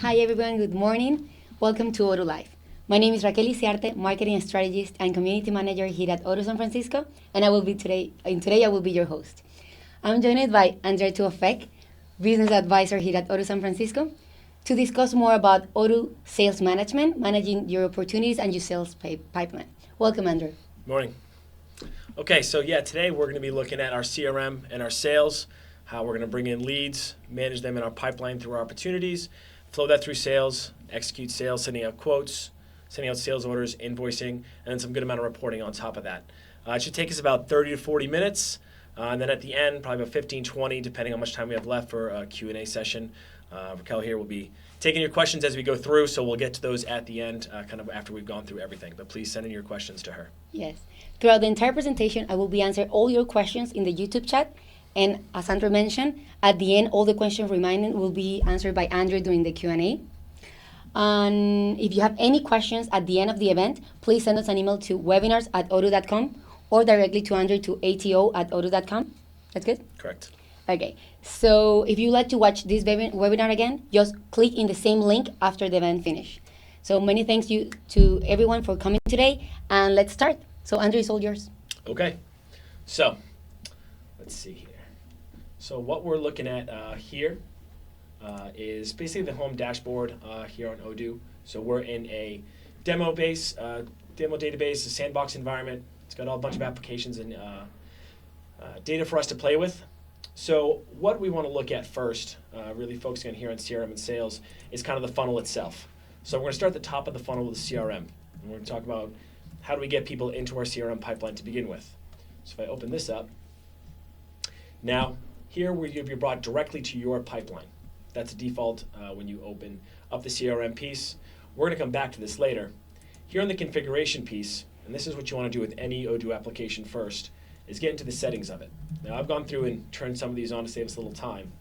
Hi everyone, good morning. Welcome to Odoo Live. My name is Raquel Iciarte, Marketing Strategist and Community Manager here at Odoo San Francisco, and today I will be your host. I'm joined by Andre Tuafek, Business Advisor here at Odoo San Francisco, to discuss more about Odoo sales management, managing your opportunities and your sales pipeline. Welcome, Andre. Morning. Okay, so today we're going to be looking at our CRM and our sales, how we're going to bring in leads, manage them in our pipeline through our opportunities, flow that through sales, execute sales, sending out quotes, sending out sales orders, invoicing, and then some good amount of reporting on top of that. It should take us about 30 to 40 minutes, and then at the end, probably about 15, 20, depending on how much time we have left for a Q&A session. Raquel here will be taking your questions as we go through, so we'll get to those at the end, kind of after we've gone through everything. But please send in your questions to her. Yes. Throughout the entire presentation, I will be answering all your questions in the YouTube chat. And as Andrew mentioned, at the end, all the questions remaining will be answered by Andrew during the Q&A. And if you have any questions at the end of the event, please send us an email to webinars@odoo.com or directly to Andrew to ato@odoo.com. That's good? Correct. Okay. So if you'd like to watch this webinar again, just click in the same link after the event finish. So many thanks to everyone for coming today, and let's start. So Andrew, it's all yours. Okay. So let's see here. So what we're looking at here is basically the home dashboard here on Odoo. So we're in a demo database, a sandbox environment. It's got a bunch of applications and data for us to play with. So what we want to look at first, really focusing on here on CRM and sales, is kind of the funnel itself. So we're going to start at the top of the funnel with the CRM. And we're going to talk about how do we get people into our CRM pipeline to begin with. So if I open this up, now here you're brought directly to your pipeline. That's a default when you open up the CRM piece. We're going to come back to this later. Here on the configuration piece, and this is what you want to do with any Odoo application first, is get into the settings of it. Now I've gone through and turned some of these on to save us a little time.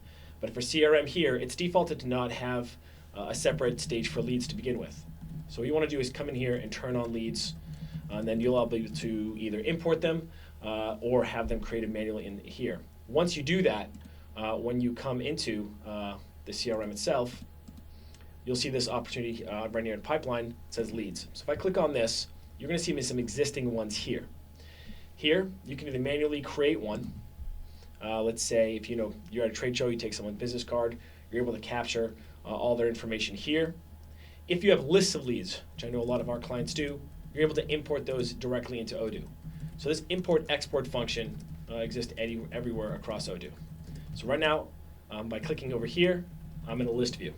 But for CRM here, it's defaulted to not have a separate stage for leads to begin with. So what you want to do is come in here and turn on leads, and then you'll be able to either import them or have them created manually in here. Once you do that, when you come into the CRM itself, you'll see this opportunity right near the pipeline. It says leads. So if I click on this, you're going to see some existing ones here. Here, you can either manually create one. Let's say if you're at a trade show, you take someone's business card, you're able to capture all their information here. If you have lists of leads, which I know a lot of our clients do, you're able to import those directly into Odoo. So this import-export function exists everywhere across Odoo. So right now, by clicking over here, I'm in a list view.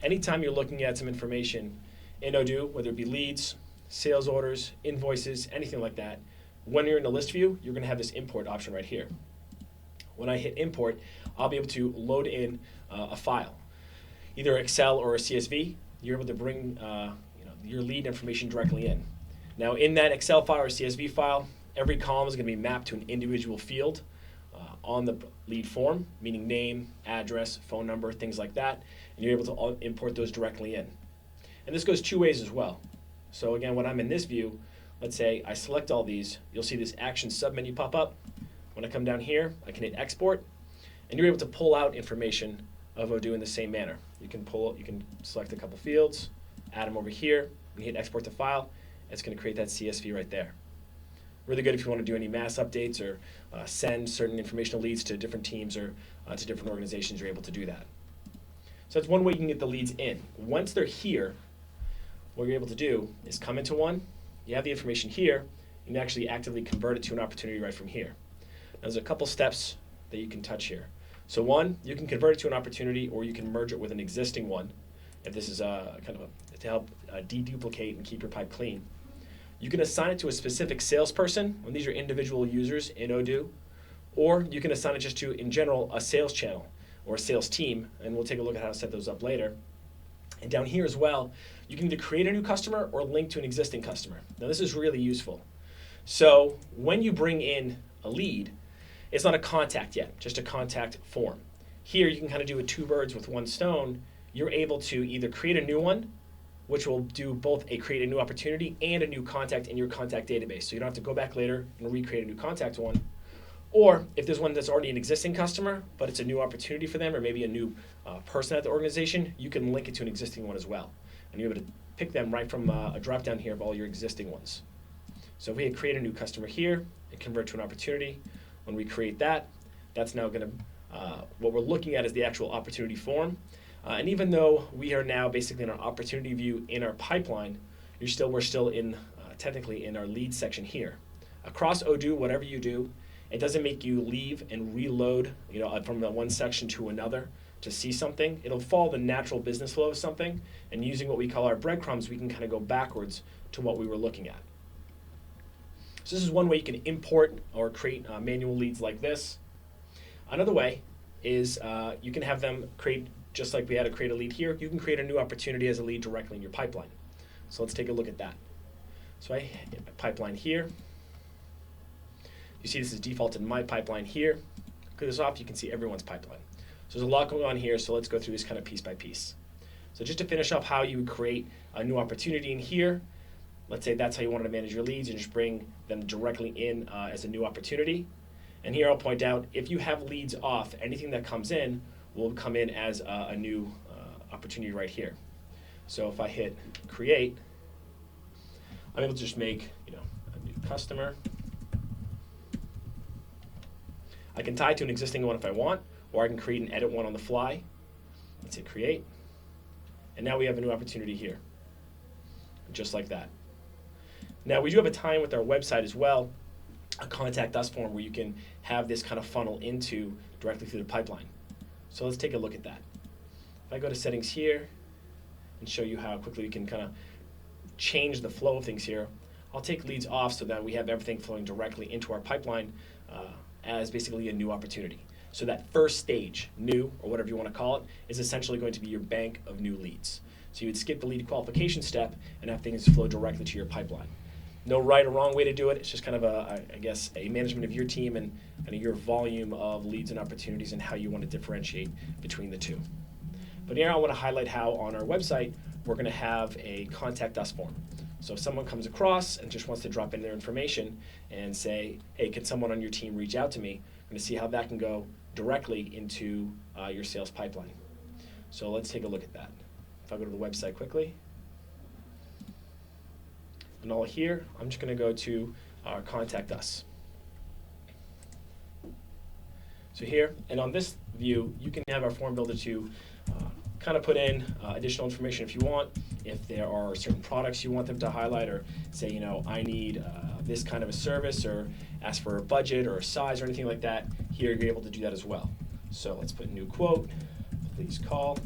Anytime you're looking at some information in Odoo, whether it be leads, sales orders, invoices, anything like that, when you're in the list view, you're going to have this import option right here. When I hit import, I'll be able to load in a file, either Excel or a CSV. You're able to bring your lead information directly in. Now in that Excel file or CSV file, every column is going to be mapped to an individual field on the lead form, meaning name, address, phone number, things like that, and you're able to import those directly in. And this goes two ways as well. So again, when I'm in this view, let's say I select all these, you'll see this action submenu pop up. When I come down here, I can hit export, and you're able to pull out information of Odoo in the same manner. You can select a couple fields, add them over here, and hit export to file. It's going to create that CSV right there. Really good if you want to do any mass updates or send certain informational leads to different teams or to different organizations, you're able to do that. So that's one way you can get the leads in. Once they're here, what you're able to do is come into one, you have the information here, you can actually actively convert it to an opportunity right from here. Now, there's a couple steps that you can touch here. So one, you can convert it to an opportunity, or you can merge it with an existing one, if this is to help deduplicate and keep your pipe clean. You can assign it to a specific salesperson when these are individual users in Odoo, or you can assign it just to, in general, a sales channel or a sales team, and we'll take a look at how to set those up later. And down here as well, you can either create a new customer or link to an existing customer. Now this is really useful. So when you bring in a lead, it's not a contact yet, just a contact form. Here you can kind of do a two birds with one stone. You're able to either create a new one, which will do both create a new opportunity and a new contact in your contact database. So you don't have to go back later and recreate a new contact one. Or if there's one that's already an existing customer, but it's a new opportunity for them, or maybe a new person at the organization, you can link it to an existing one as well. And you're able to pick them right from a drop-down here of all your existing ones. So if we create a new customer here and convert to an opportunity, when we create that, that's now going to, what we're looking at is the actual opportunity form. And even though we are now basically in our opportunity view in our pipeline, we're still in, technically in our lead section here. Across Odoo, whatever you do, it doesn't make you leave and reload, from the one section to another to see something. It'll follow the natural business flow of something, and using what we call our breadcrumbs, we can kind of go backwards to what we were looking at. So this is one way you can import or create manual leads like this. Another way is you can have them create, just like we had to create a lead here, you can create a new opportunity as a lead directly in your pipeline. So let's take a look at that. So I hit my pipeline here. You see this is defaulted in my pipeline here. Click this off, you can see everyone's pipeline. So there's a lot going on here, so let's go through this kind of piece by piece. So just to finish off how you would create a new opportunity in here, let's say that's how you wanted to manage your leads and just bring them directly in as a new opportunity. And here I'll point out, if you have leads off, anything that comes in will come in as a new opportunity right here. So if I hit create, I'm able to just make a new customer. I can tie to an existing one if I want, or I can create and edit one on the fly. Let's hit create. And now we have a new opportunity here, just like that. Now we do have a tie-in with our website as well, a contact us form where you can have this kind of funnel into directly through the pipeline. So let's take a look at that. If I go to settings here and show you how quickly we can kind of change the flow of things here, I'll take leads off so that we have everything flowing directly into our pipeline as basically a new opportunity. So that first stage, new, or whatever you want to call it, is essentially going to be your bank of new leads. So you would skip the lead qualification step and have things flow directly to your pipeline. No right or wrong way to do it. It's just kind of a management of your team and your volume of leads and opportunities and how you want to differentiate between the two. But here I want to highlight how on our website we're going to have a contact us form. So if someone comes across and just wants to drop in their information and say, hey, can someone on your team reach out to me? I'm going to see how that can go directly into your sales pipeline. So let's take a look at that. If I go to the website quickly, and all here, I'm just going to go to our contact us. So here, and on this view, you can have our form builder to kind of put in additional information if you want. If there are certain products you want them to highlight, or say, I need this kind of a service, or ask for a budget or a size or anything like that, here you're able to do that as well. So let's put new quote, please call.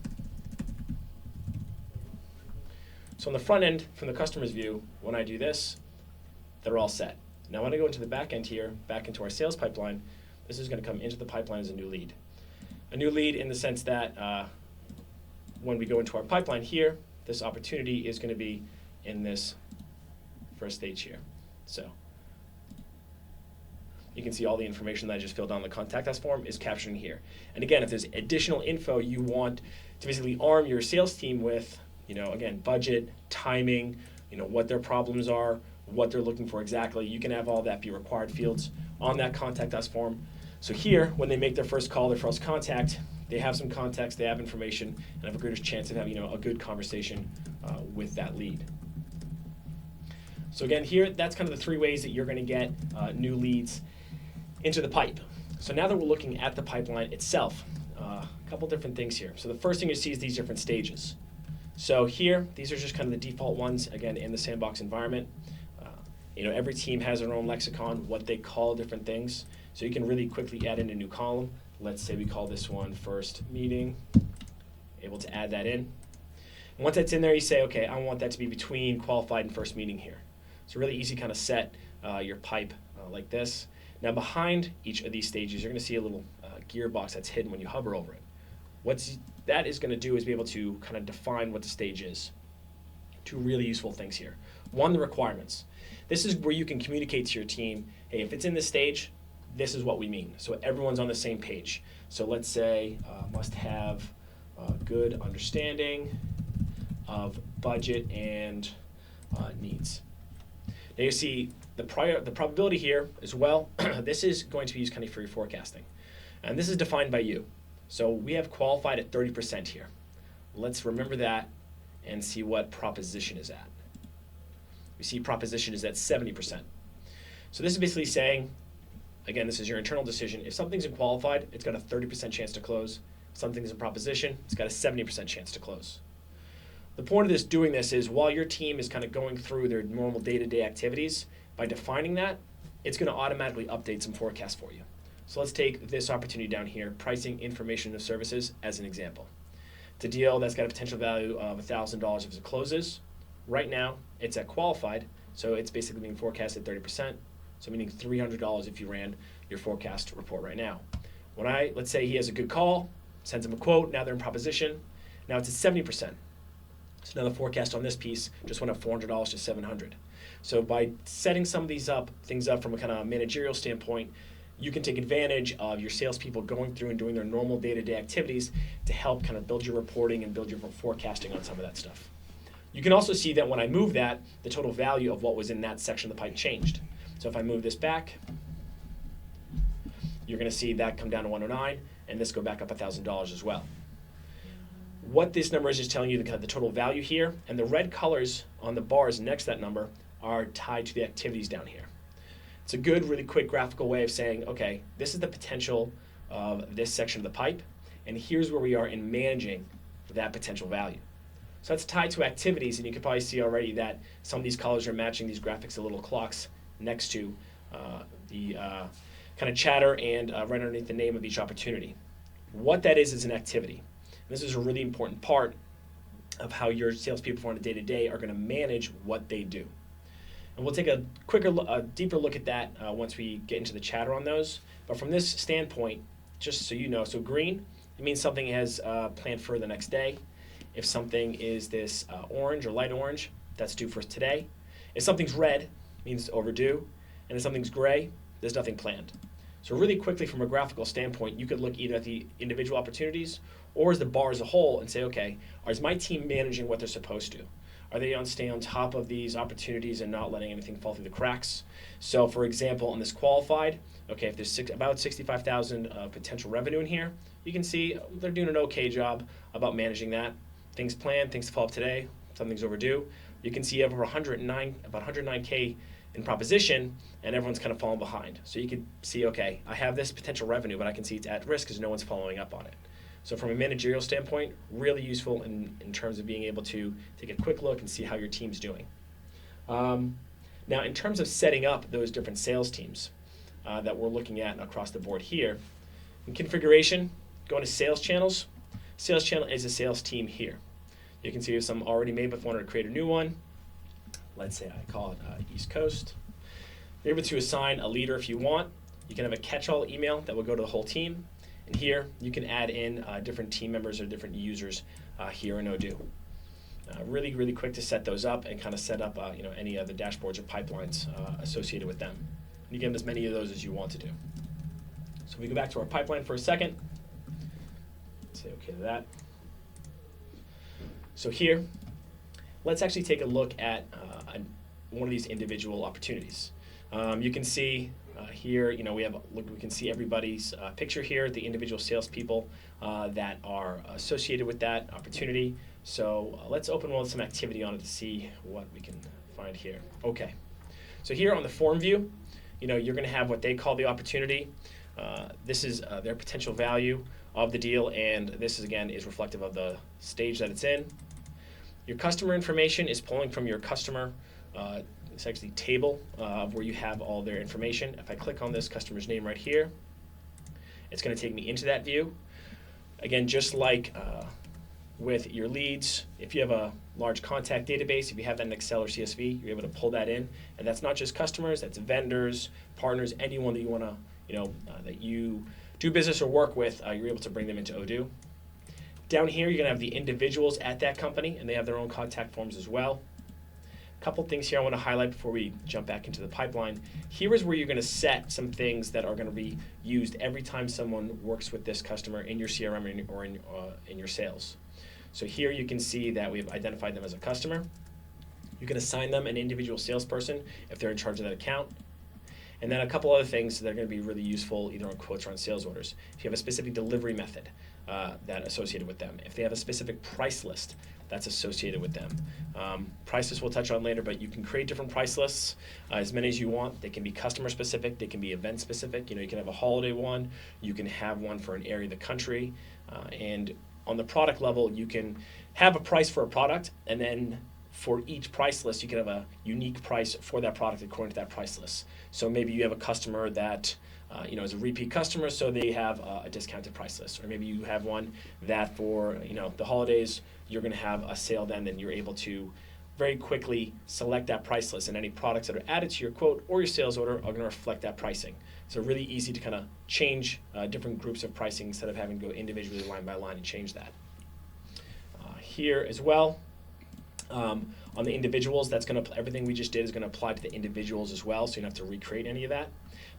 So on the front end, from the customer's view, when I do this, they're all set. Now when I go into the back end here, back into our sales pipeline, this is going to come into the pipeline as a new lead. A new lead in the sense that when we go into our pipeline here, this opportunity is going to be in this first stage here. So you can see all the information that I just filled out on the contact us form is captured in here. And again, if there's additional info you want to basically arm your sales team with, again, budget, timing, what their problems are, what they're looking for exactly, you can have all that be required fields on that contact us form. So here, when they make their first call, their first contact, they have some context, they have information, and have a greater chance of having a good conversation with that lead. So again, here, that's kind of the three ways that you're going to get new leads into the pipe. So now that we're looking at the pipeline itself, a couple different things here. So the first thing you see is these different stages. So here, these are just kind of the default ones, again, in the sandbox environment. Every team has their own lexicon, what they call different things. So you can really quickly add in a new column. Let's say we call this one first meeting, able to add that in. And once that's in there, you say, okay, I want that to be between qualified and first meeting here. So really easy kind of set your pipe like this. Now behind each of these stages, you're going to see a little gearbox that's hidden when you hover over it. What that is going to do is be able to kind of define what the stage is. Two really useful things here. One, the requirements. This is where you can communicate to your team, hey, if it's in this stage, this is what we mean. So everyone's on the same page. So let's say must have good understanding of budget and needs. Now you see the probability here as well, this is going to be used kind of for your forecasting. And this is defined by you. So we have qualified at 30% here. Let's remember that and see what proposition is at. We see proposition is at 70%. So this is basically saying, again, this is your internal decision. If something's in qualified, it's got a 30% chance to close. If something's in proposition, it's got a 70% chance to close. The point of doing this is while your team is kind of going through their normal day-to-day activities, by defining that, it's going to automatically update some forecasts for you. So let's take this opportunity down here, pricing information of services, as an example. It's a deal that's got a potential value of $1,000 if it closes. Right now, it's at qualified, so it's basically being forecasted 30%, so meaning $300 if you ran your forecast report right now. Let's say he has a good call, sends him a quote, now they're in proposition, now it's at 70%. So now the forecast on this piece just went up $400 to $700. So by setting some of these things up from a kind of managerial standpoint, you can take advantage of your salespeople going through and doing their normal day-to-day activities to help kind of build your reporting and build your forecasting on some of that stuff. You can also see that when I move that, the total value of what was in that section of the pipe changed. So if I move this back, you're going to see that come down to 109, and this go back up $1,000 as well. What this number is just telling you the total value here, and the red colors on the bars next to that number are tied to the activities down here. It's a good, really quick graphical way of saying, okay, this is the potential of this section of the pipe, and here's where we are in managing that potential value. So that's tied to activities, and you can probably see already that some of these colors are matching these graphics, the little clocks next to the kind of chatter and right underneath the name of each opportunity. What that is an activity. And this is a really important part of how your salespeople on a day-to-day are going to manage what they do. And we'll take a deeper look at that once we get into the chatter on those. But from this standpoint, just so you know, so green, it means something has planned for the next day. If something is this orange or light orange, that's due for today. If something's red, it means it's overdue. And if something's gray, there's nothing planned. So really quickly from a graphical standpoint, you could look either at the individual opportunities or as the bar as a whole and say, okay, is my team managing what they're supposed to? Are they staying on top of these opportunities and not letting anything fall through the cracks? So for example, on this qualified, okay, if there's about 65,000 potential revenue in here, you can see they're doing an okay job about managing that. Things planned, things fall up today, something's overdue. You can see over about 109K in proposition, and everyone's kind of falling behind. So you could see, okay, I have this potential revenue, but I can see it's at risk because no one's following up on it. So from a managerial standpoint, really useful in terms of being able to take a quick look and see how your team's doing. Now, in terms of setting up those different sales teams that we're looking at across the board here, in configuration, going to sales channels. Sales channel is a sales team here. You can see there's some already made, but if I wanted to create a new one, let's say I call it East Coast. You're able to assign a leader if you want. You can have a catch-all email that will go to the whole team. And here, you can add in different team members or different users here in Odoo. Really, really quick to set those up and kind of set up any other dashboards or pipelines associated with them. And you give them as many of those as you want to do. So we go back to our pipeline for a second. Say okay to that. So here, let's actually take a look at one of these individual opportunities. You can see here, we can see everybody's picture here, the individual salespeople that are associated with that opportunity. So let's open one with some activity on it to see what we can find here. Okay, so here on the form view, you're going to have what they call the opportunity. This is their potential value of the deal, and this is reflective of the stage that it's in. Your customer information is pulling from your customer it's actually table where you have all their information. If I click on this customer's name right here, it's going to take me into that view. Again, just like with your leads, if you have a large contact database, if you have that in Excel or CSV, you're able to pull that in. And that's not just customers, that's vendors, partners, anyone that you want to, that you do business or work with, you're able to bring them into Odoo. Down here, you're going to have the individuals at that company, and they have their own contact forms as well. A couple things here I want to highlight before we jump back into the pipeline. Here is where you're going to set some things that are going to be used every time someone works with this customer in your CRM or in your sales. So here you can see that we've identified them as a customer. You can assign them an individual salesperson if they're in charge of that account. And then a couple other things that are going to be really useful either on quotes or on sales orders. If you have a specific delivery method that's associated with them, if they have a specific price list that's associated with them. Prices we'll touch on later, but you can create different price lists, as many as you want. They can be customer specific, they can be event specific. You can have a holiday one, you can have one for an area of the country, and on the product level, you can have a price for a product, and then for each price list, you can have a unique price for that product according to that price list. So maybe you have a customer that is a repeat customer, so they have a discounted price list. Or maybe you have one that for the holidays, you're going to have a sale then you're able to very quickly select that price list, and any products that are added to your quote or your sales order are going to reflect that pricing. So really easy to kind of change different groups of pricing instead of having to go individually line by line and change that. Here as well, on the individuals, everything we just did is going to apply to the individuals as well, so you don't have to recreate any of that.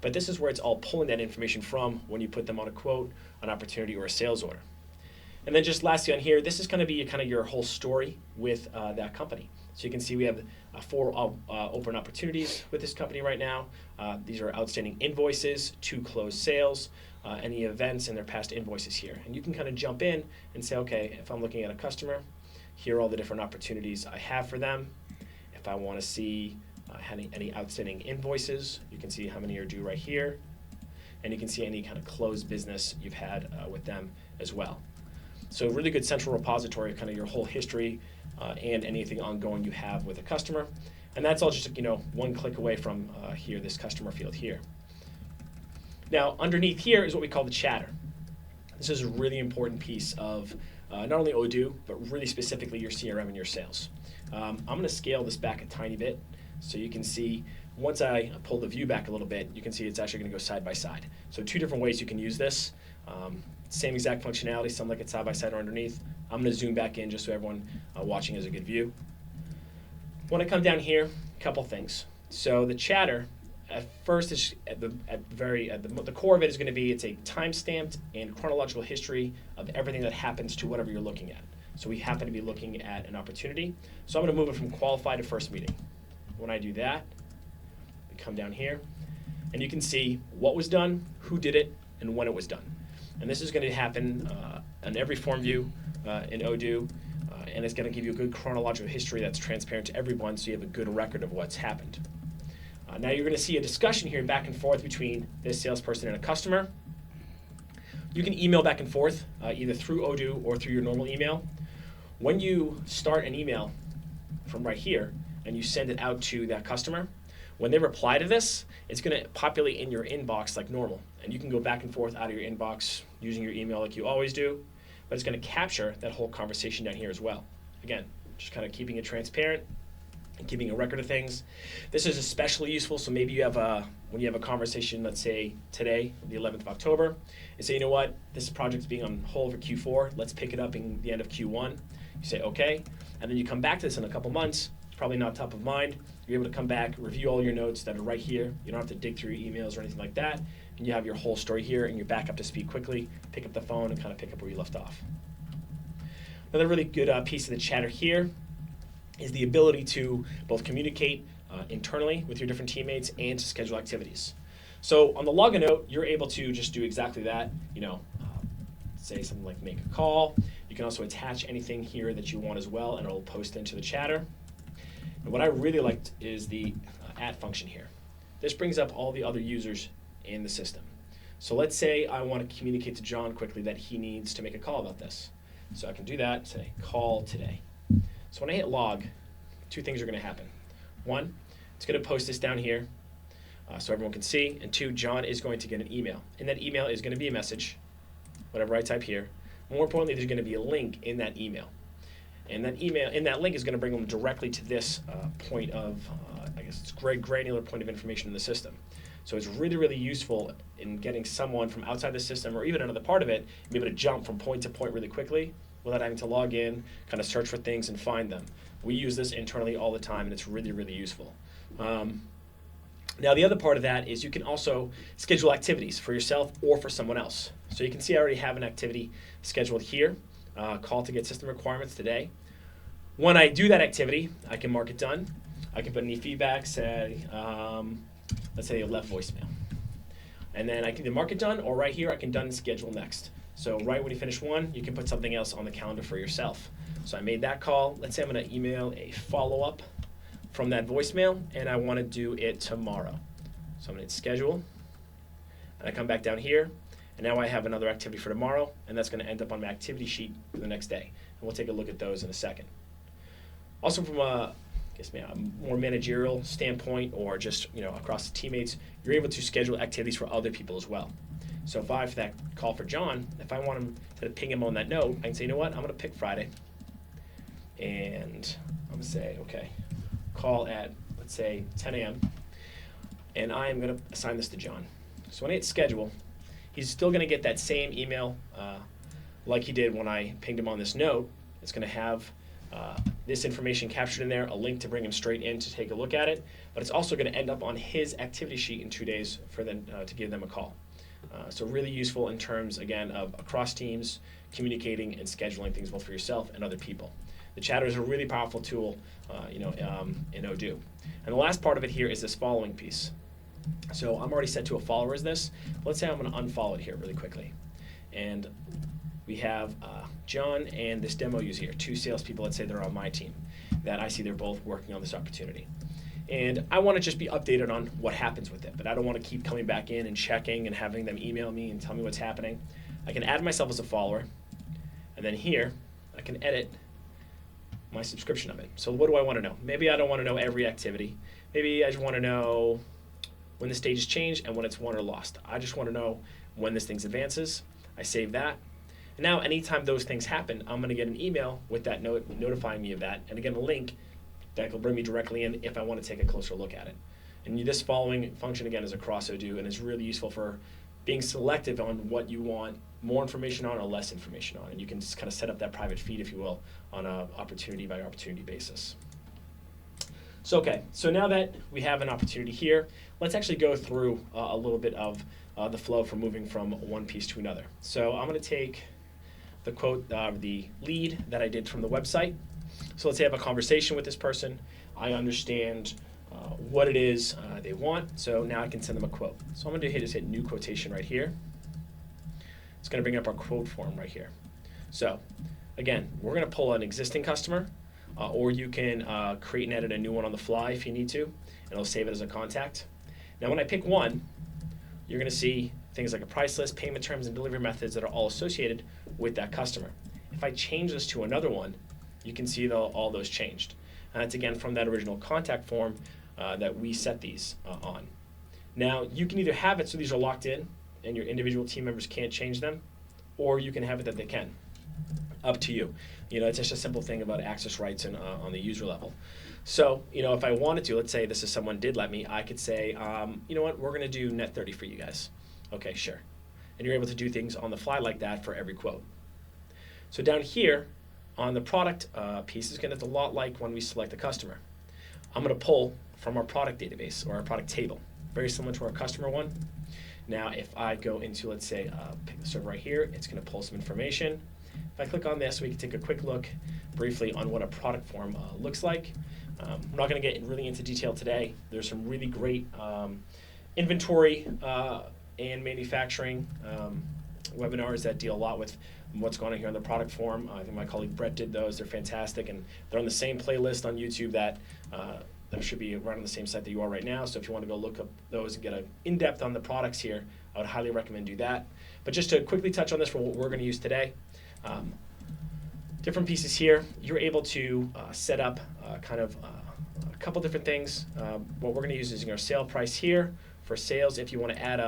But this is where it's all pulling that information from when you put them on a quote, an opportunity, or a sales order. And then just lastly on here, this is going to be kind of your whole story with that company. So you can see we have 4 open opportunities with this company right now. These are outstanding invoices, 2 closed sales, any events, and their past invoices here. And you can kind of jump in and say, okay, if I'm looking at a customer, here are all the different opportunities I have for them. If I want to see any outstanding invoices, you can see how many are due right here. And you can see any kind of closed business you've had with them as well. So a really good central repository of kind of your whole history and anything ongoing you have with a customer. And that's all just one click away from here, this customer field here. Now underneath here is what we call the chatter. This is a really important piece of not only Odoo, but really specifically your CRM and your sales. I'm going to scale this back a tiny bit so you can see, once I pull the view back a little bit, you can see it's actually going to go side by side. So 2 different ways you can use this. Same exact functionality, some like it's side by side or underneath. I'm going to zoom back in just so everyone watching has a good view. When I come down here, a couple things. So the chatter, at first, is the core of it is going to be it's a time-stamped and chronological history of everything that happens to whatever you're looking at. So we happen to be looking at an opportunity. So I'm going to move it from qualified to first meeting. When I do that, we come down here, and you can see what was done, who did it, and when it was done. And this is going to happen on every form view in Odoo, and it's going to give you a good chronological history that's transparent to everyone, so you have a good record of what's happened. Now you're going to see a discussion here back and forth between this salesperson and a customer. You can email back and forth either through Odoo or through your normal email. When you start an email from right here and you send it out to that customer, when they reply to this, it's going to populate in your inbox like normal. And you can go back and forth out of your inbox using your email like you always do, but it's going to capture that whole conversation down here as well. Again, just kind of keeping it transparent and keeping a record of things. This is especially useful, so maybe you have when you have a conversation, let's say today, the 11th of October, and say, you know what, this project's being on hold for Q4, let's pick it up in the end of Q1. You say, okay, and then you come back to this in a couple months, it's probably not top of mind, you're able to come back, review all your notes that are right here, you don't have to dig through your emails or anything like that, and you have your whole story here, and you're back up to speed quickly, pick up the phone and kind of pick up where you left off. Another really good piece of the chatter here is the ability to both communicate internally with your different teammates and to schedule activities. So on the login note, you're able to just do exactly that, say something like make a call. You can also attach anything here that you want as well, and it'll post into the chatter. And what I really liked is the @ function here. This brings up all the other users in the system. So let's say I want to communicate to John quickly that he needs to make a call about this. So I can do that, say call today. So when I hit log, 2 things are going to happen. 1, it's going to post this down here so everyone can see. And 2, John is going to get an email. And that email is going to be a message, whatever I type here. More importantly, there's going to be a link in that email. And that email, in that link is going to bring them directly to this point of, it's granular point of information in the system. So it's really, really useful in getting someone from outside the system or even another part of it and be able to jump from point to point really quickly without having to log in, kind of search for things and find them. We use this internally all the time, and it's really, really useful. Now, the other part of that is you can also schedule activities for yourself or for someone else. So you can see I already have an activity scheduled here, call to get system requirements today. When I do that activity, I can mark it done. I can put any feedback, say, let's say you left voicemail. And then I can either mark it done, or right here I can done and schedule next. So right when you finish one, you can put something else on the calendar for yourself. So I made that call. Let's say I'm going to email a follow-up from that voicemail, and I want to do it tomorrow. So I'm going to hit schedule, and I come back down here, and now I have another activity for tomorrow, and that's going to end up on my activity sheet for the next day. And we'll take a look at those in a second. Also from a more managerial standpoint, or just across the teammates, you're able to schedule activities for other people as well. So if I have that call for John, if I want him to ping him on that note, I can say, you know what, I'm going to pick Friday, and I'm going to say, okay, call at, let's say, 10 a.m., and I am going to assign this to John. So when I hit schedule, he's still going to get that same email like he did when I pinged him on this note. It's going to have this information captured in there, a link to bring him straight in to take a look at it, but it's also going to end up on his activity sheet in 2 days for them to give them a call. So really useful in terms, again, of across teams, communicating and scheduling things both for yourself and other people. The chatter is a really powerful tool in Odoo. And the last part of it here is this following piece. So I'm already set to a follower as this. Let's say I'm going to unfollow it here really quickly. And we have John and this demo user here, 2 salespeople, let's say they're on my team, that I see they're both working on this opportunity. And I want to just be updated on what happens with it, but I don't want to keep coming back in and checking and having them email me and tell me what's happening. I can add myself as a follower, and then here I can edit my subscription of it. So what do I want to know? Maybe I don't want to know every activity. Maybe I just want to know when the stage is changed and when it's won or lost. I just want to know when this thing advances. I save that. And now anytime those things happen, I'm going to get an email with that note notifying me of that, and again a link that will bring me directly in if I want to take a closer look at it. And this following function again is across Odoo, and is really useful for being selective on what you want more information on or less information on. And you can just kind of set up that private feed, if you will, on an opportunity by opportunity basis. So okay, so now that we have an opportunity here, let's actually go through a little bit of the flow from moving from one piece to another. So I'm going to take the quote, the lead that I did from the website. So let's say I have a conversation with this person. I understand what it is they want. So now I can send them a quote. So I'm going to hit new quotation right here. It's going to bring up our quote form right here. So again, we're going to pull an existing customer, or you can create and edit a new one on the fly if you need to, and it'll save it as a contact. Now when I pick one, you're going to see things like a price list, payment terms, and delivery methods that are all associated with that customer. If I change this to another one, you can see all those changed. And that's again from that original contact form that we set these on. Now you can either have it so these are locked in and your individual team members can't change them, or you can have it that they can. Up to you. It's just a simple thing about access rights and on the user level. So, if I wanted to, let's say this is someone did let me, I could say, you know what, we're going to do net 30 for you guys. Okay, sure. And you're able to do things on the fly like that for every quote. So down here on the product piece is going to look a lot like when we select a customer. I'm going to pull from our product database or our product table, very similar to our customer one. Now, if I go into, let's say, pick the server right here, it's going to pull some information. If I click on this, we can take a quick look briefly on what a product form looks like. I'm not going to get really into detail today. There's some really great inventory and manufacturing webinars that deal a lot with what's going on here on the product form. I think my colleague Brett did those. They're fantastic, and they're on the same playlist on YouTube that should be right on the same site that you are right now. So if you want to go look up those and get an in-depth on the products here, I would highly recommend do that. But just to quickly touch on this for what we're going to use today, different pieces here, you're able to set up kind of a couple different things. What we're going to use is our sale price here. For sales, if you want to add,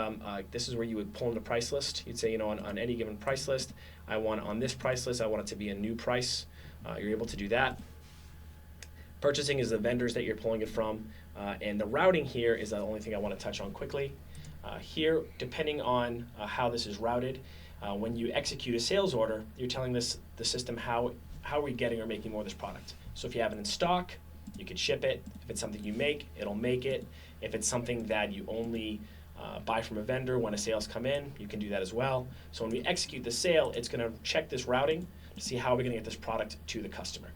this is where you would pull in the price list. You'd say, on any given price list, on this price list, I want it to be a new price. You're able to do that. Purchasing is the vendors that you're pulling it from, and the routing here is the only thing I want to touch on quickly. Here, depending on how this is routed, when you execute a sales order, you're telling the system how are we getting or making more of this product. So if you have it in stock, you could ship it. If it's something you make, it'll make it. If it's something that you only buy from a vendor when a sales come in, you can do that as well. So when we execute the sale, it's going to check this routing to see how we're going to get this product to the customer.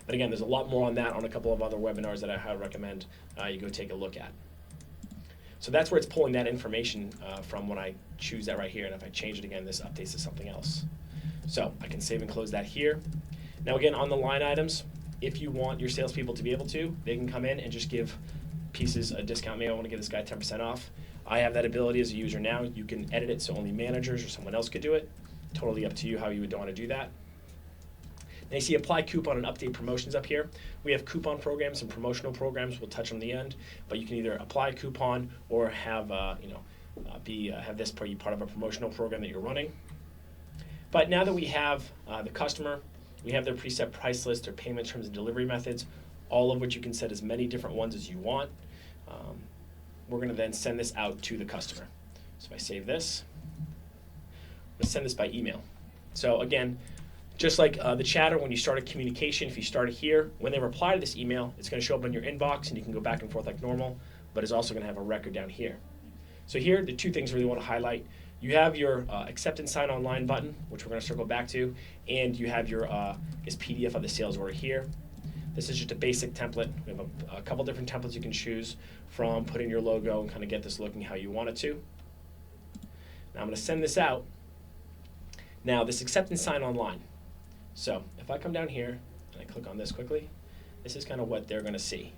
But again, there's a lot more on that on a couple of other webinars that I highly recommend you go take a look at. So that's where it's pulling that information from when I choose that right here. And if I change it again, this updates to something else. So I can save and close that here. Now again, on the line items, if you want your salespeople to be able to, they can come in and just give pieces a discount. Maybe I want to give this guy 10% off. I have that ability as a user now. You can edit it so only managers or someone else could do it. Totally up to you how you would want to do that. Now you see apply coupon and update promotions up here. We have coupon programs and promotional programs. We'll touch on the end, but you can either apply a coupon or have have this part of a promotional program that you're running. But now that we have the customer, we have their preset price list, their payment terms and delivery methods, all of which you can set as many different ones as you want. We're going to then send this out to the customer. So if I save this, I'm going to send this by email. So again, just like the chatter, when you start a communication, if you start it here, when they reply to this email, it's going to show up in your inbox and you can go back and forth like normal, but it's also going to have a record down here. So here, the two things I really want to highlight. You have your accept and sign online button, which we're going to circle back to, and you have your PDF of the sales order here. This is just a basic template. We have a couple different templates you can choose from, put in your logo and kind of get this looking how you want it to. Now I'm going to send this out. Now this accept and sign online. So if I come down here and I click on this quickly, this is kind of what they're going to see.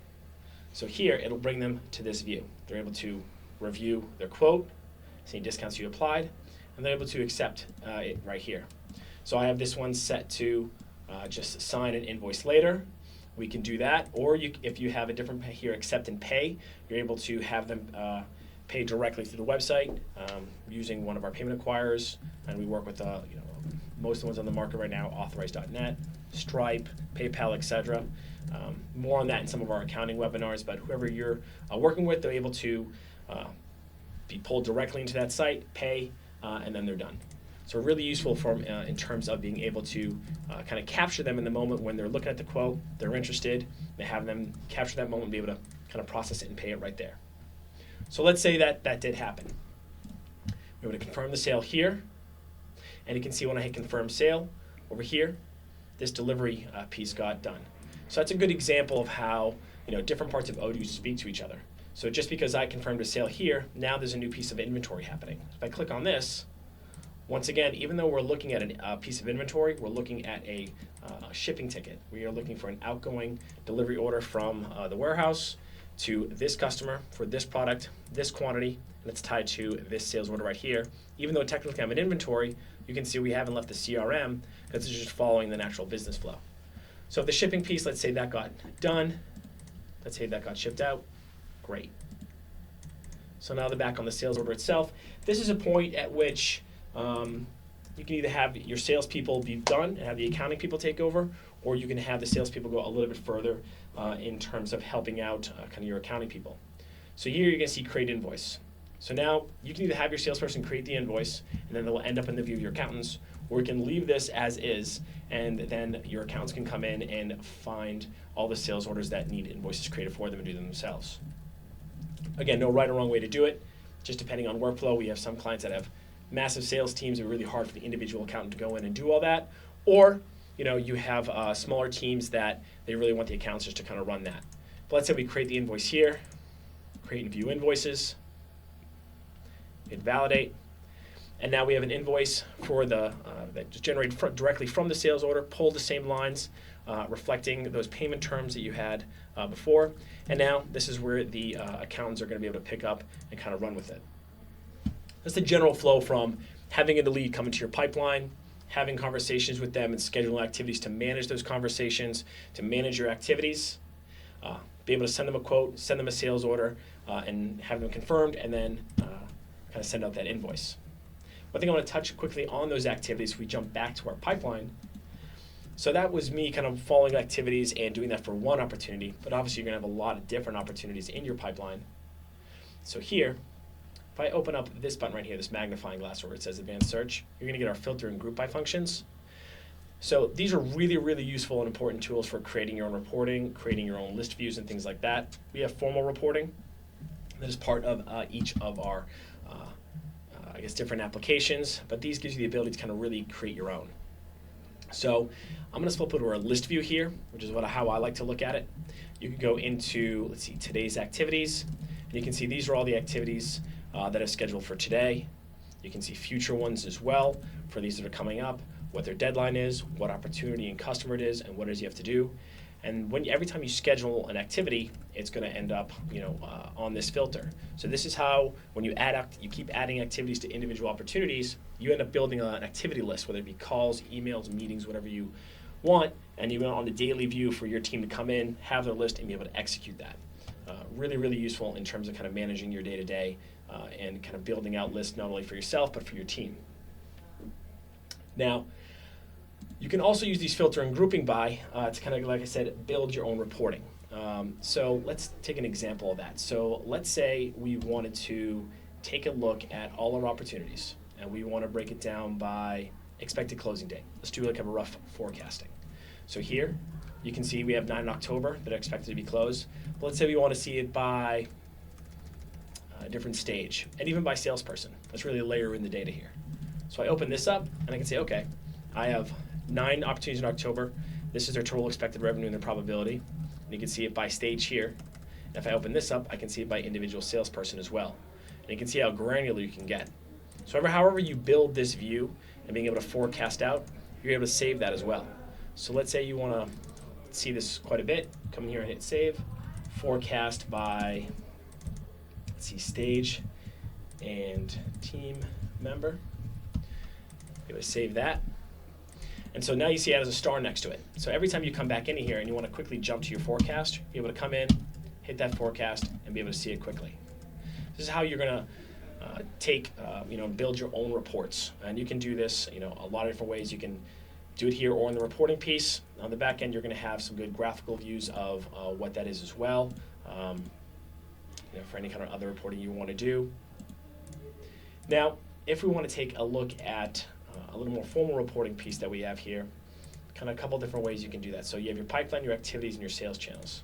So here it'll bring them to this view. They're able to review their quote, see any discounts you applied, and they're able to accept it right here. So I have this one set to just sign an invoice later. We can do that, or if you have a different here, accept and pay, you're able to have them pay directly through the website using one of our payment acquirers, and we work with most of the ones on the market right now, Authorize.net, Stripe, PayPal, etc. More on that in some of our accounting webinars, but whoever you're working with, they're able to be pulled directly into that site, pay, and then they're done. So really useful in terms of being able to kind of capture them in the moment when they're looking at the quote, they're interested, they have them capture that moment and be able to kind of process it and pay it right there. So let's say that did happen. We're going to confirm the sale here, and you can see when I hit confirm sale over here, this delivery piece got done. So that's a good example of how different parts of Odoo speak to each other. So just because I confirmed a sale here, now there's a new piece of inventory happening. If I click on this, once again, even though we're looking at a piece of inventory, we're looking at a shipping ticket. We are looking for an outgoing delivery order from the warehouse to this customer for this product, this quantity, and it's tied to this sales order right here. Even though technically I'm in inventory, you can see we haven't left the CRM because it's just following the natural business flow. So if the shipping piece, let's say that got done, let's say that got shipped out, great. So now they're back on the sales order itself. This is a point at which you can either have your salespeople be done and have the accounting people take over, or you can have the salespeople go a little bit further in terms of helping out kind of your accounting people. So here you're going to see create invoice. So now you can either have your salesperson create the invoice, and then they'll end up in the view of your accountants, or you can leave this as is, and then your accountants can come in and find all the sales orders that need invoices created for them and do them themselves. Again, no right or wrong way to do it, just depending on workflow. We have some clients that have massive sales teams. It's really hard for the individual accountant to go in and do all that. Or, you have smaller teams that they really want the accountants just to kind of run that. But let's say we create the invoice here, create and view invoices, hit validate, and now we have an invoice for that just generated directly from the sales order, pulled the same lines, reflecting those payment terms that you had before. And now this is where the accountants are going to be able to pick up and kind of run with it. That's the general flow from having a lead come into your pipeline, having conversations with them and scheduling activities to manage those conversations, to manage your activities, be able to send them a quote, send them a sales order, and have them confirmed, and then kind of send out that invoice. One thing I want to touch quickly on those activities, we jump back to our pipeline. So that was me kind of following activities and doing that for one opportunity, but obviously you're going to have a lot of different opportunities in your pipeline. So here, if I open up this button right here, this magnifying glass where it says advanced search, you're going to get our filter and group by functions. So these are really, really useful and important tools for creating your own reporting, creating your own list views and things like that. We have formal reporting that is part of each of our different applications, but these gives you the ability to kind of really create your own. So I'm going to flip over a list view here, which is how I like to look at it. You can go into, let's see, today's activities. And you can see these are all the activities that are scheduled for today. You can see future ones as well for these that are coming up, what their deadline is, what opportunity and customer it is, and what it is you have to do. And every time you schedule an activity, it's going to end up, on this filter. So this is how, when you you keep adding activities to individual opportunities, you end up building an activity list, whether it be calls, emails, meetings, whatever you want, and you want on the daily view for your team to come in, have their list, and be able to execute that. Really, really useful in terms of kind of managing your day-to-day and kind of building out lists not only for yourself, but for your team. Now, you can also use these filter and grouping by to kind of, like I said, build your own reporting. So let's take an example of that. So let's say we wanted to take a look at all our opportunities, and we want to break it down by expected closing date. Let's do like a rough forecasting. So here, you can see we have 9 in October that are expected to be closed. But let's say we want to see it by a different stage, and even by salesperson. Let's really layer in the data here. So I open this up, and I can say, okay, I have 9 opportunities in October. This is their total expected revenue and their probability. And you can see it by stage here. And if I open this up, I can see it by individual salesperson as well. And you can see how granular you can get. So however you build this view and being able to forecast out, you're able to save that as well. So let's say you want to see this quite a bit. Come here and hit save. Forecast by, let's see, stage and team member. Be able to save that. And so now you see it has a star next to it. So every time you come back into here and you want to quickly jump to your forecast, you're able to come in, hit that forecast, and be able to see it quickly. This is how you're going to build your own reports. And you can do this, a lot of different ways. You can do it here or in the reporting piece. On the back end, you're going to have some good graphical views of what that is as well, for any kind of other reporting you want to do. Now, if we want to take a look at a little more formal reporting piece that we have here, kind of a couple different ways you can do that. So you have your pipeline, your activities, and your sales channels.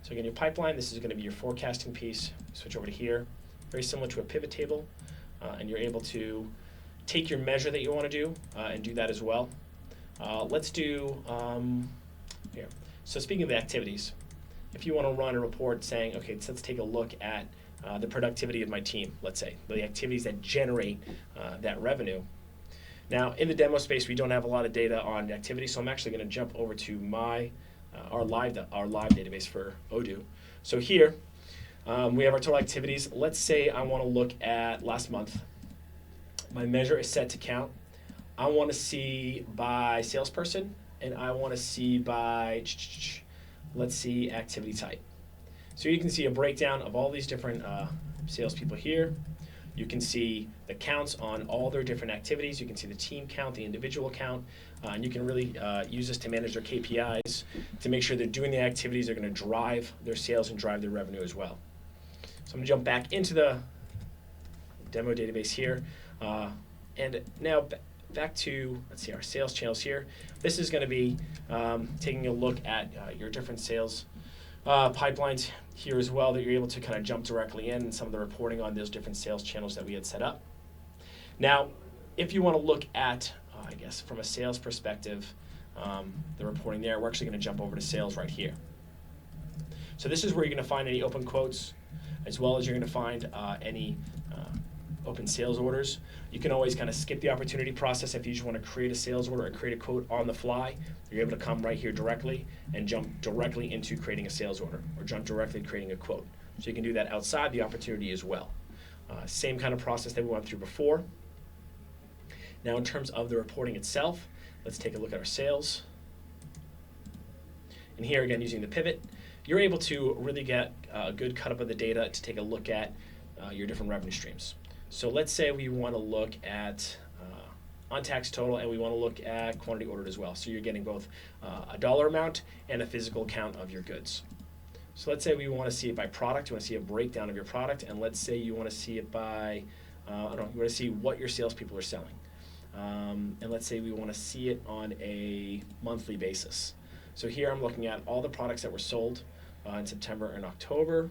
So again, your pipeline, this is going to be your forecasting piece. Switch over to here. Very similar to a pivot table, and you're able to take your measure that you want to do and do that as well. Let's do here. So speaking of the activities, if you want to run a report saying, okay, so let's take a look at the productivity of my team, let's say, the activities that generate that revenue. Now, in the demo space, we don't have a lot of data on activity, so I'm actually going to jump over to our live database for Odoo. So here, we have our total activities. Let's say I want to look at last month. My measure is set to count. I want to see by salesperson, and I want to see by, let's see, activity type. So you can see a breakdown of all these different salespeople here. You can see the counts on all their different activities. You can see the team count, the individual count, and you can really use this to manage their KPIs to make sure they're doing the activities that are going to drive their sales and drive their revenue as well. So I'm going to jump back into the demo database here. And now back to, let's see, our sales channels here. This is going to be taking a look at your different sales pipelines here as well, that you're able to kind of jump directly in and some of the reporting on those different sales channels that we had set up. Now, if you want to look at, I guess, from a sales perspective, the reporting there, we're actually going to jump over to sales right here. So this is where you're going to find any open quotes, as well as you're going to find any open sales orders. You can always kind of skip the opportunity process if you just want to create a sales order or create a quote on the fly. You're able to come right here directly and jump directly into creating a sales order, or jump directly to creating a quote. So you can do that outside the opportunity as well. Same kind of process that we went through before. Now in terms of the reporting itself, let's take a look at our sales. And here again, using the pivot, you're able to really get a good cut up of the data to take a look at your different revenue streams. So let's say we want to look at untaxed total, and we want to look at quantity ordered as well. So you're getting both a dollar amount and a physical count of your goods. So let's say we want to see it by product. You want to see a breakdown of your product, and let's say you want to see it by, you want to see what your salespeople are selling. And let's say we want to see it on a monthly basis. So here I'm looking at all the products that were sold in September and October.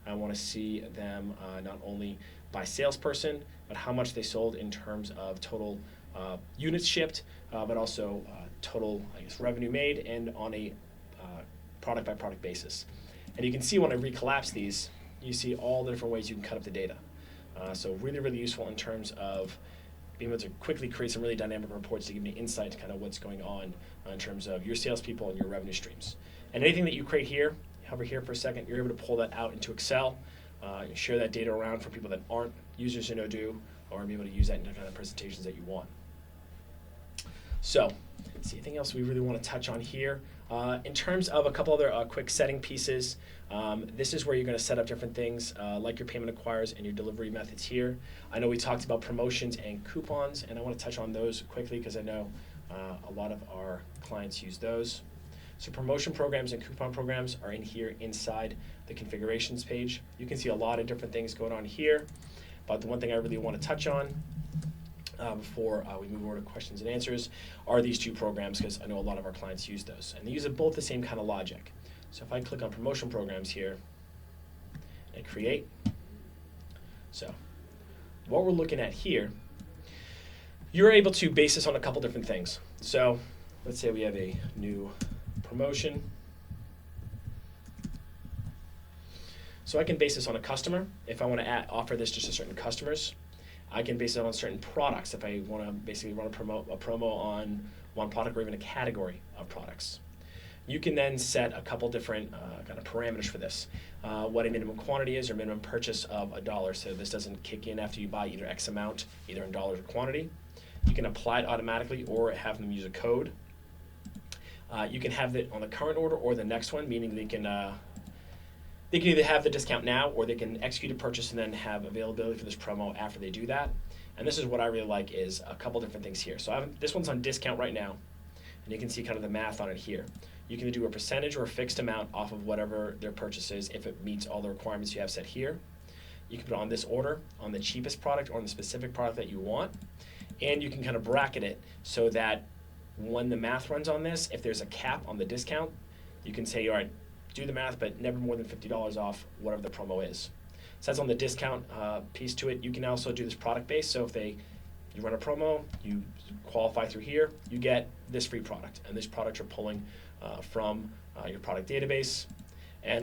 I want to see them not only by salesperson, but how much they sold in terms of total units shipped, but also total, I guess, revenue made, and on a product by product basis. And you can see when I recollapse these, you see all the different ways you can cut up the data. So really, really useful in terms of being able to quickly create some really dynamic reports to give me insight to kind of what's going on in terms of your salespeople and your revenue streams. And anything that you create here, hover here for a second, you're able to pull that out into Excel, and share that data around for people that aren't users in Odoo, or be able to use that in the kind of presentations that you want. So, let's see, anything else we really want to touch on here? In terms of a couple other quick setting pieces, this is where you're going to set up different things like your payment acquires and your delivery methods here. I know we talked about promotions and coupons, and I want to touch on those quickly because I know a lot of our clients use those. So promotion programs and coupon programs are in here inside the configurations page. You can see a lot of different things going on here, but the one thing I really want to touch on before we move over to questions and answers are these two programs, because I know a lot of our clients use those, and they use both the same kind of logic. So if I click on promotion programs here and create, so what we're looking at here, you're able to base this on a couple different things. So let's say we have a new promotion. So I can base this on a customer if I want to offer this just to certain customers. I can base it on certain products if I want to basically run a promo on one product or even a category of products. You can then set a couple different kind of parameters for this. What a minimum quantity is, or minimum purchase of $1. So this doesn't kick in after you buy either X amount, either in dollars or quantity. You can apply it automatically or have them use a code. You can have it on the current order or the next one, meaning they can either have the discount now, or they can execute a purchase and then have availability for this promo after they do that. And this is what I really like, is a couple different things here. So this one's on discount right now, and you can see kind of the math on it here. You can do a percentage or a fixed amount off of whatever their purchase is if it meets all the requirements you have set here. You can put it on this order, on the cheapest product, or on the specific product that you want. And you can kind of bracket it so that when the math runs on this, if there's a cap on the discount, you can say, all right, do the math, but never more than $50 off whatever the promo is. So that's on the discount piece to it. You can also do this product based. So if you run a promo, you qualify through here, you get this free product, and this product you're pulling from your product database,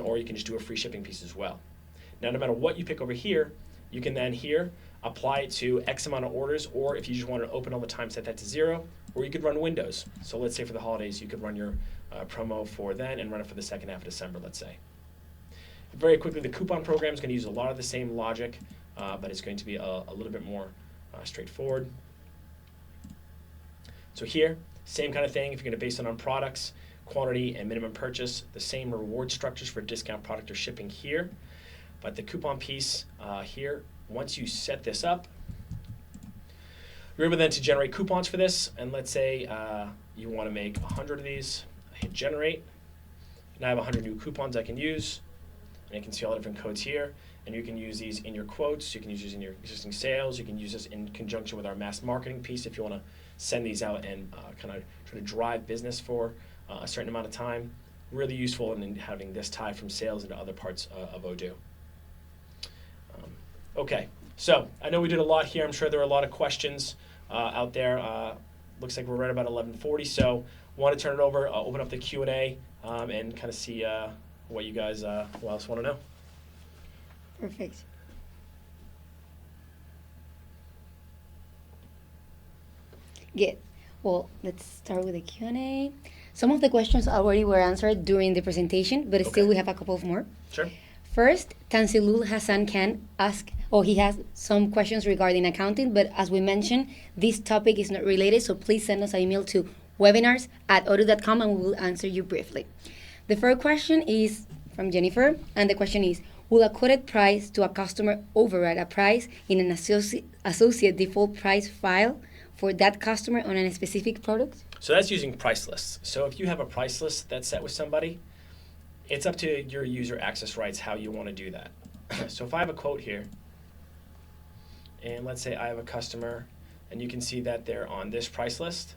or you can just do a free shipping piece as well. Now, no matter what you pick over here, you can then here apply it to X amount of orders, or if you just want to open all the time, set that to 0, or you could run windows. So let's say for the holidays, you could run your promo for then and run it for the second half of December, let's say. Very quickly, the coupon program is going to use a lot of the same logic, but it's going to be a little bit more straightforward. So here, same kind of thing. If you're going to base it on products, quantity, and minimum purchase, the same reward structures for discount, product, or shipping here. But the coupon piece here, once you set this up, you're able then to generate coupons for this. And let's say you want to make 100 of these. I hit generate. Now I have 100 new coupons I can use. And you can see all the different codes here. And you can use these in your quotes. You can use these in your existing sales. You can use this in conjunction with our mass marketing piece if you want to send these out and kind of try to drive business for a certain amount of time. Really useful in having this tie from sales into other parts of Odoo. Okay, so I know we did a lot here. I'm sure there are a lot of questions out there. Looks like we're right about 11:40, so want to turn it over, open up the Q&A, and kind of see what you guys what else want to know. Perfect. Good. Well, let's start with the Q&A. Some of the questions already were answered during the presentation, but still we have a couple of more. Sure. First, Tanzilul Hassan Khan he has some questions regarding accounting, but as we mentioned, this topic is not related, so please send us an email to webinars@odoo.com and we will answer you briefly. The first question is from Jennifer, and the question is, will a quoted price to a customer override a price in an associate default price file for that customer on a specific product? So that's using price lists. So if you have a price list that's set with somebody, it's up to your user access rights how you want to do that. So if I have a quote here, and let's say I have a customer, and you can see that they're on this price list,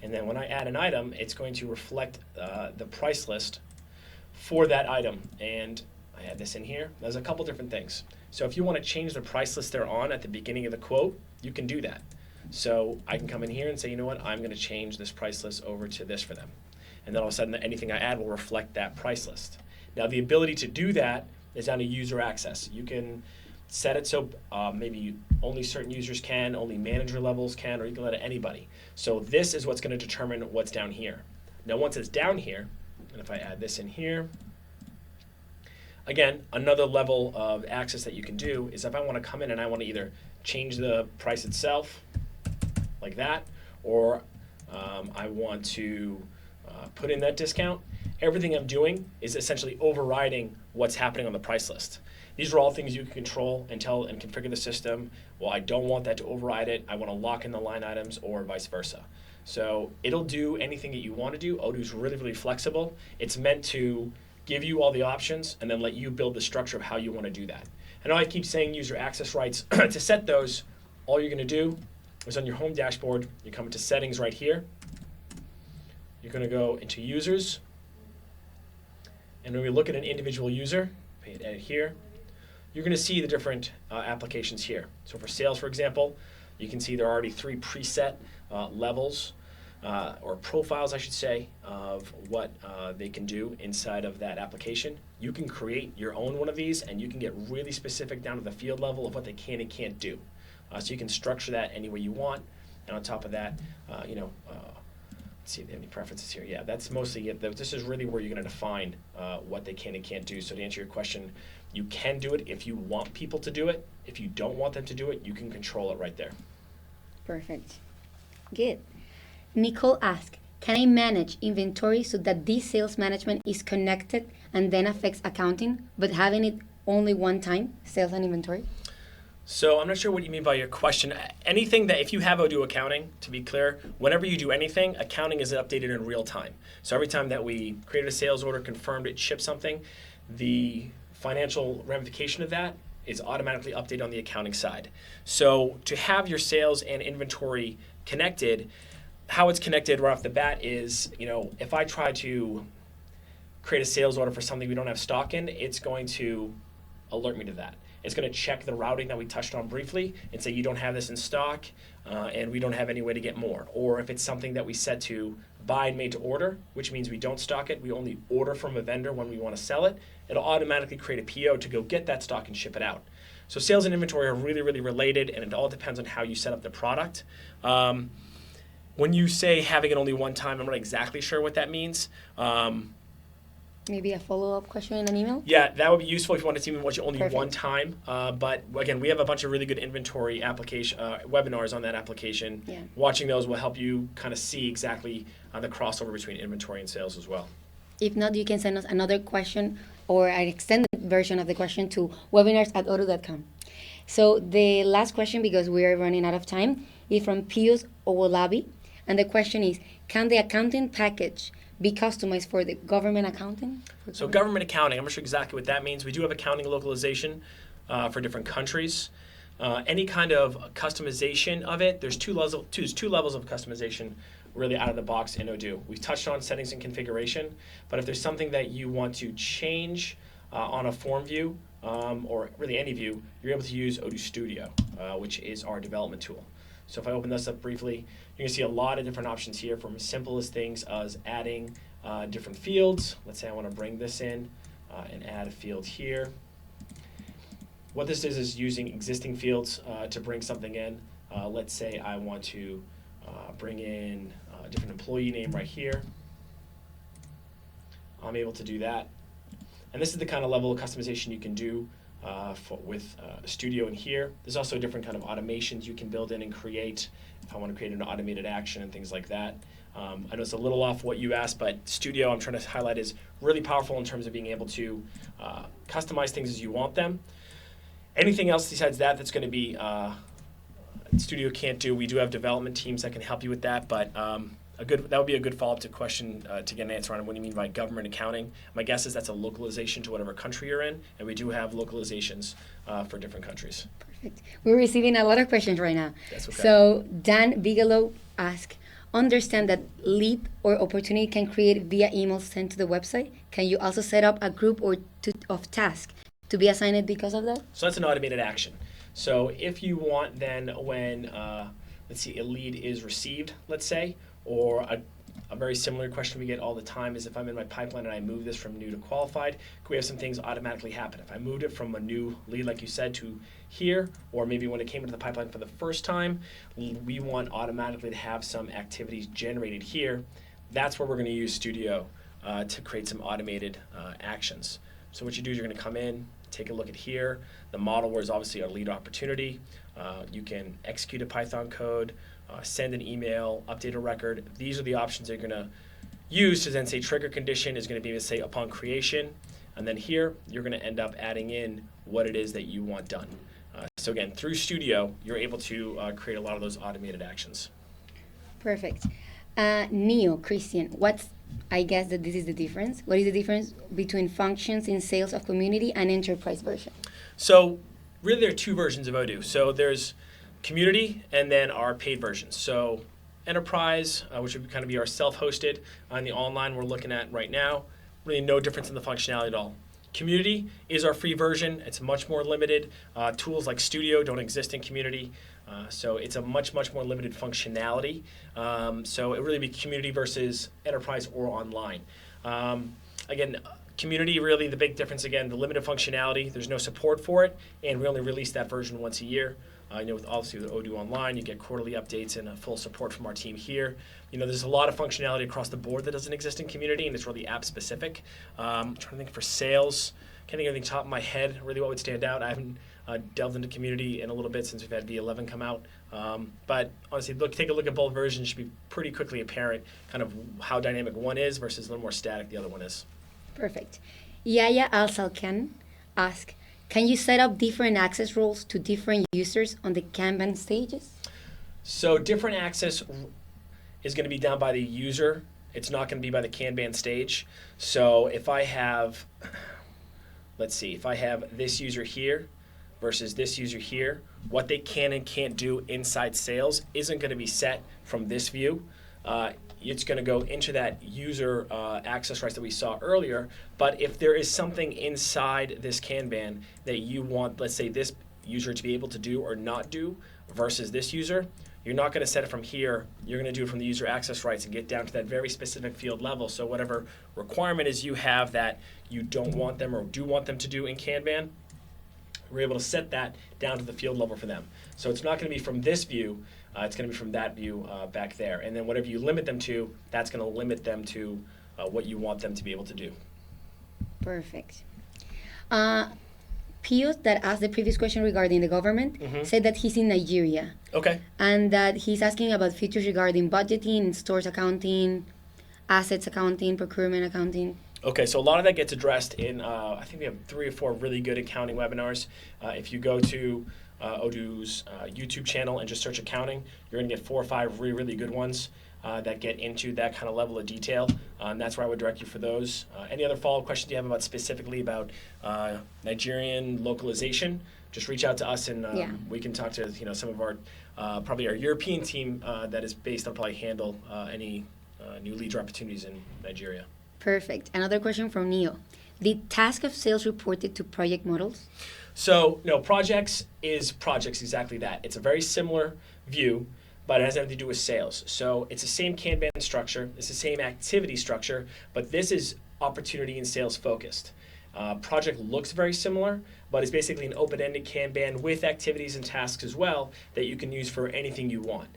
and then when I add an item, it's going to reflect the price list for that item. And I add this in here. There's a couple different things. So if you want to change the price list they're on at the beginning of the quote, you can do that. So I can come in here and say, you know what, I'm going to change this price list over to this for them. And then all of a sudden, anything I add will reflect that price list. Now, the ability to do that is down to user access. You can set it so maybe only certain users can, only manager levels can, or you can let it anybody. So this is what's going to determine what's down here. Now, once it's down here, and if I add this in here, again, another level of access that you can do is if I want to come in and I want to either change the price itself, like that, or I want to put in that discount, everything I'm doing is essentially overriding what's happening on the price list. These are all things you can control and tell and configure the system. Well, I don't want that to override it. I want to lock in the line items or vice versa. So it'll do anything that you want to do. Odoo's really, really flexible. It's meant to give you all the options and then let you build the structure of how you want to do that. I know I keep saying user access rights. To set those, all you're going to do is on your home dashboard, you come into settings right here. You're going to go into users. And when we look at an individual user, hit edit here, you're going to see the different applications here. So for sales, for example, you can see there are already 3 preset levels or profiles, I should say, of what they can do inside of that application. You can create your own one of these, and you can get really specific down to the field level of what they can and can't do. So you can structure that any way you want. And on top of that, let's see if they have any preferences here. Yeah, that's mostly it. This is really where you're going to define what they can and can't do. So to answer your question, you can do it if you want people to do it. If you don't want them to do it, you can control it right there. Perfect. Good. Nicole asked, can I manage inventory so that this sales management is connected and then affects accounting, but having it only one time, sales and inventory? So I'm not sure what you mean by your question. Anything that, if you have Odoo accounting, to be clear, whenever you do anything, accounting is updated in real time. So every time that we created a sales order, confirmed it, shipped something, the financial ramification of that is automatically updated on the accounting side. So to have your sales and inventory connected, how it's connected right off the bat is, if I try to create a sales order for something we don't have stock in, it's going to alert me to that. It's going to check the routing that we touched on briefly and say you don't have this in stock and we don't have any way to get more. Or if it's something that we set to buy and made to order, which means we don't stock it, we only order from a vendor when we want to sell it, it'll automatically create a PO to go get that stock and ship it out. So sales and inventory are really, really related, and it all depends on how you set up the product. When you say having it only one time, I'm not exactly sure what that means. Maybe a follow-up question in an email? Yeah, that would be useful if you want to see me watch it only Perfect. one time. But again, we have a bunch of really good inventory application webinars on that application. Yeah. Watching those will help you kind of see exactly the crossover between inventory and sales as well. If not, you can send us another question or an extended version of the question to webinars@odoo.com. So the last question, because we are running out of time, is from Pius Owolabi. And the question is, can the accounting package be customized for the government accounting? So government accounting, I'm not sure exactly what that means. We do have accounting localization for different countries. Any kind of customization of it, there's two levels of customization really out of the box in Odoo. We've touched on settings and configuration, but if there's something that you want to change on a form view, or really any view, you're able to use Odoo Studio, which is our development tool. So if I open this up briefly, you're going to see a lot of different options here, from as simple as things as adding different fields. Let's say I want to bring this in and add a field here. What this is using existing fields to bring something in. Let's say I want to bring in a different employee name right here. I'm able to do that. And this is the kind of level of customization you can do with Studio in here. There's also different kind of automations you can build in and create if I want to create an automated action and things like that. I know it's a little off what you asked, but Studio, I'm trying to highlight, is really powerful in terms of being able to customize things as you want them. Anything else besides that that's going to be Studio can't do, we do have development teams that can help you with that, but that would be a good follow-up to question to get an answer on what do you mean by government accounting. My guess is that's a localization to whatever country you're in, and we do have localizations for different countries. Perfect. We're receiving a lot of questions right now. That's okay. So Dan Bigelow asked, understand that lead or opportunity can create via email sent to the website. Can you also set up a group or two of tasks to be assigned because of that? So that's an automated action. So if you want then when let's see, a lead is received, let's say, or a very similar question we get all the time is if I'm in my pipeline and I move this from new to qualified, can we have some things automatically happen? If I moved it from a new lead, like you said, to here, or maybe when it came into the pipeline for the first time, we want automatically to have some activities generated here. That's where we're going to use Studio to create some automated actions. So what you do is you're going to come in, take a look at here. The model where is obviously our lead opportunity. You can execute a Python code, send an email, update a record. These are the options that you're going to use to then say trigger condition is going to be to say upon creation. And then here, you're going to end up adding in what it is that you want done. So again, through Studio, you're able to create a lot of those automated actions. Perfect. Neo, Christian, I guess that this is the difference. What is the difference between functions in sales of community and enterprise version? So really there are two versions of Odoo. So there's community and then our paid versions. So enterprise, which would kind of be our self-hosted on the online we're looking at right now, really no difference in the functionality at all. Community is our free version. It's much more limited. Tools like Studio don't exist in community. So it's a much more limited functionality. So it really be community versus enterprise or online. Again, community, really the big difference, again, the limited functionality, there's no support for it, and we only release that version once a year. With Odoo Online, you get quarterly updates and full support from our team here. There's a lot of functionality across the board that doesn't exist in community, and it's really app specific. I'm trying to think for sales, can't think of anything top of my head, really what would stand out. I haven't delved into community in a little bit since we've had V11 come out. But honestly, take a look at both versions. It should be pretty quickly apparent kind of how dynamic one is versus a little more static the other one is. Perfect. Yaya Al-Salkan ask, can you set up different access roles to different users on the Kanban stages? So different access is going to be done by the user. It's not going to be by the Kanban stage. So if I have, let's see, if I have this user here versus this user here, what they can and can't do inside sales isn't going to be set from this view. It's going to go into that user access rights that we saw earlier. But if there is something inside this Kanban that you want, let's say, this user to be able to do or not do versus this user, you're not going to set it from here. You're going to do it from the user access rights and get down to that very specific field level. So whatever requirement is you have that you don't want them or do want them to do in Kanban, we're able to set that down to the field level for them. So it's not going to be from this view. It's going to be from that view back there. And then whatever you limit them to, that's going to limit them to what you want them to be able to do. Perfect. Pius, that asked the previous question regarding the government, said that he's in Nigeria. Okay. And that he's asking about features regarding budgeting, stores accounting, assets accounting, procurement accounting. Okay, so a lot of that gets addressed in, I think we have 3 or 4 really good accounting webinars. If you go to Odoo's YouTube channel and just search accounting, you're going to get 4 or 5 really good ones that get into that kind of level of detail. And that's where I would direct you for those. Any other follow-up questions you have specifically about Nigerian localization, just reach out to us and we can talk to some of our, probably our European team that is based on probably handle any new leads or opportunities in Nigeria. Perfect. Another question from Neo. The task of sales reported to project models? So, no, projects is projects, exactly that. It's a very similar view, but it has nothing to do with sales. So it's the same Kanban structure, it's the same activity structure, but this is opportunity and sales focused. Project looks very similar, but it's basically an open-ended Kanban with activities and tasks as well that you can use for anything you want.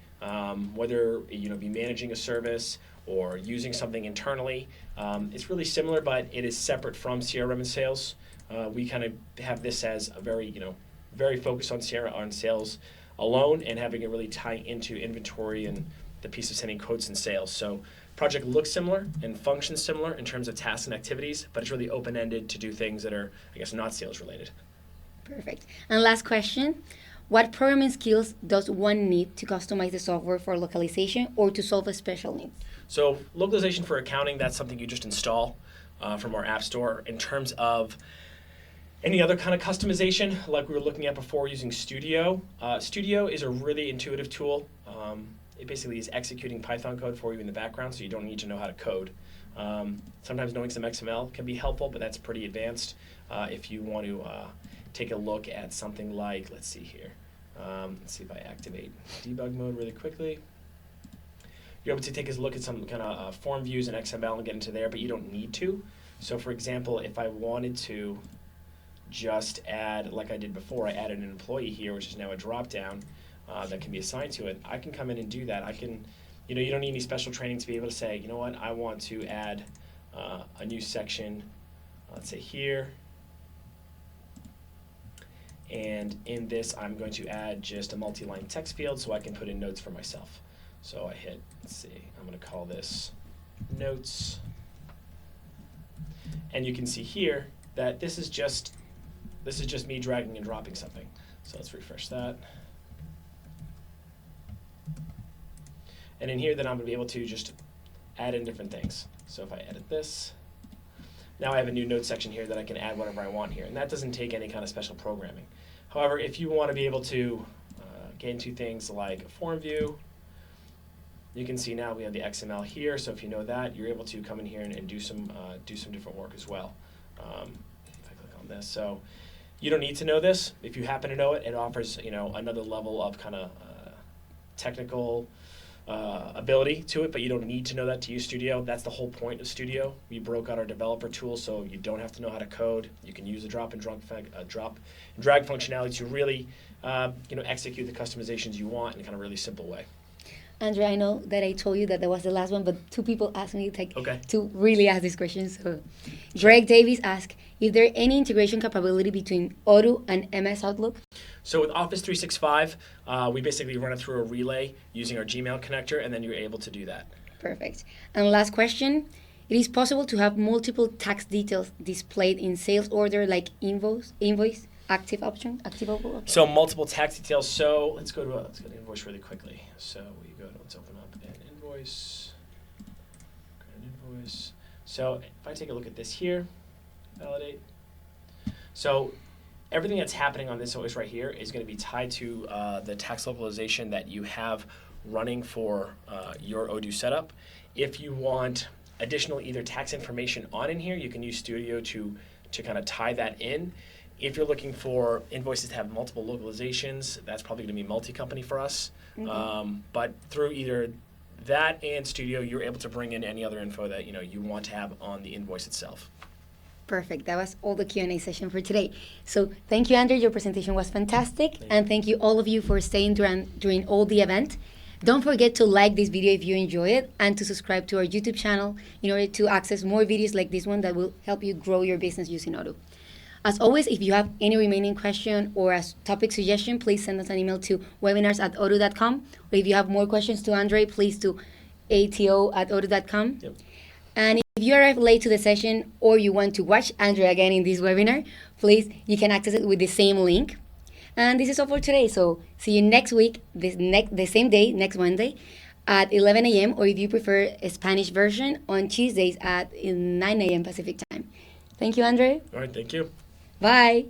Whether be managing a service or using something internally. It's really similar, but it is separate from CRM and sales. We kind of have this as a very focused on sales alone and having it really tie into inventory and the piece of sending quotes and sales. So project looks similar and functions similar in terms of tasks and activities, but it's really open-ended to do things that are, not sales related. Perfect. And last question. What programming skills does one need to customize the software for localization or to solve a special need? So localization for accounting, that's something you just install from our app store. In terms of any other kind of customization, like we were looking at before using Studio, Studio is a really intuitive tool. It basically is executing Python code for you in the background, so you don't need to know how to code. Sometimes knowing some XML can be helpful, but that's pretty advanced. If you want to take a look at something like, let's see here, Let's see if I activate debug mode really quickly. You're able to take a look at some kind of form views in XML and get into there, but you don't need to. So for example, if I wanted to just add, like I did before, I added an employee here, which is now a drop-down that can be assigned to it. I can come in and do that. I can, you don't need any special training to be able to say, you know what, I want to add a new section, let's say here. And in this, I'm going to add just a multi-line text field so I can put in notes for myself. So I hit, let's see, I'm going to call this notes. And you can see here that this is just me dragging and dropping something. So let's refresh that. And in here, then I'm going to be able to just add in different things. So if I edit this, now I have a new note section here that I can add whatever I want here. And that doesn't take any kind of special programming. However, if you want to be able to get into things like a form view, you can see now we have the XML here. So if you know that, you're able to come in here and do some different work as well. If I click on this, so you don't need to know this. If you happen to know it, it offers another level of kind of technical ability to it, but you don't need to know that to use Studio. That's the whole point of Studio. We broke out our developer tool, so you don't have to know how to code. You can use the drop and drag functionality to really execute the customizations you want in a kind of really simple way. Andre, I know that I told you that that was the last one, but two people asked me Okay. to really ask this question. So, Greg Davies asked, is there any integration capability between Odoo and MS Outlook? So with Office 365, we basically run it through a relay using our Gmail connector, and then you're able to do that. Perfect. And last question, it is possible to have multiple tax details displayed in sales order like invoice, active option. Okay. So multiple tax details. So let's go to Invoice really quickly. So let's open up an Invoice. Create an Invoice. So if I take a look at this here, validate. So everything that's happening on this invoice right here is going to be tied to the tax localization that you have running for your Odoo setup. If you want additional either tax information on in here, you can use Studio to kind of tie that in. If you're looking for invoices to have multiple localizations, that's probably going to be multi-company for us. Mm-hmm. But through either that and Studio, you're able to bring in any other info that you want to have on the invoice itself. Perfect. That was all the Q&A session for today. So thank you, Andrew. Your presentation was fantastic. And thank you all of you for staying during all the event. Don't forget to like this video if you enjoy it and to subscribe to our YouTube channel in order to access more videos like this one that will help you grow your business using Odoo. As always, if you have any remaining question or a topic suggestion, please send us an email to webinars@odoo.com. Or if you have more questions to Andre, please to ato@odoo.com. Yep. And if you arrive late to the session or you want to watch Andre again in this webinar, please, you can access it with the same link. And this is all for today. So see you next week, the same day, next Wednesday, at 11 a.m. Or if you prefer a Spanish version, on Tuesdays at 9 a.m. Pacific time. Thank you, Andre. All right, thank you. Bye.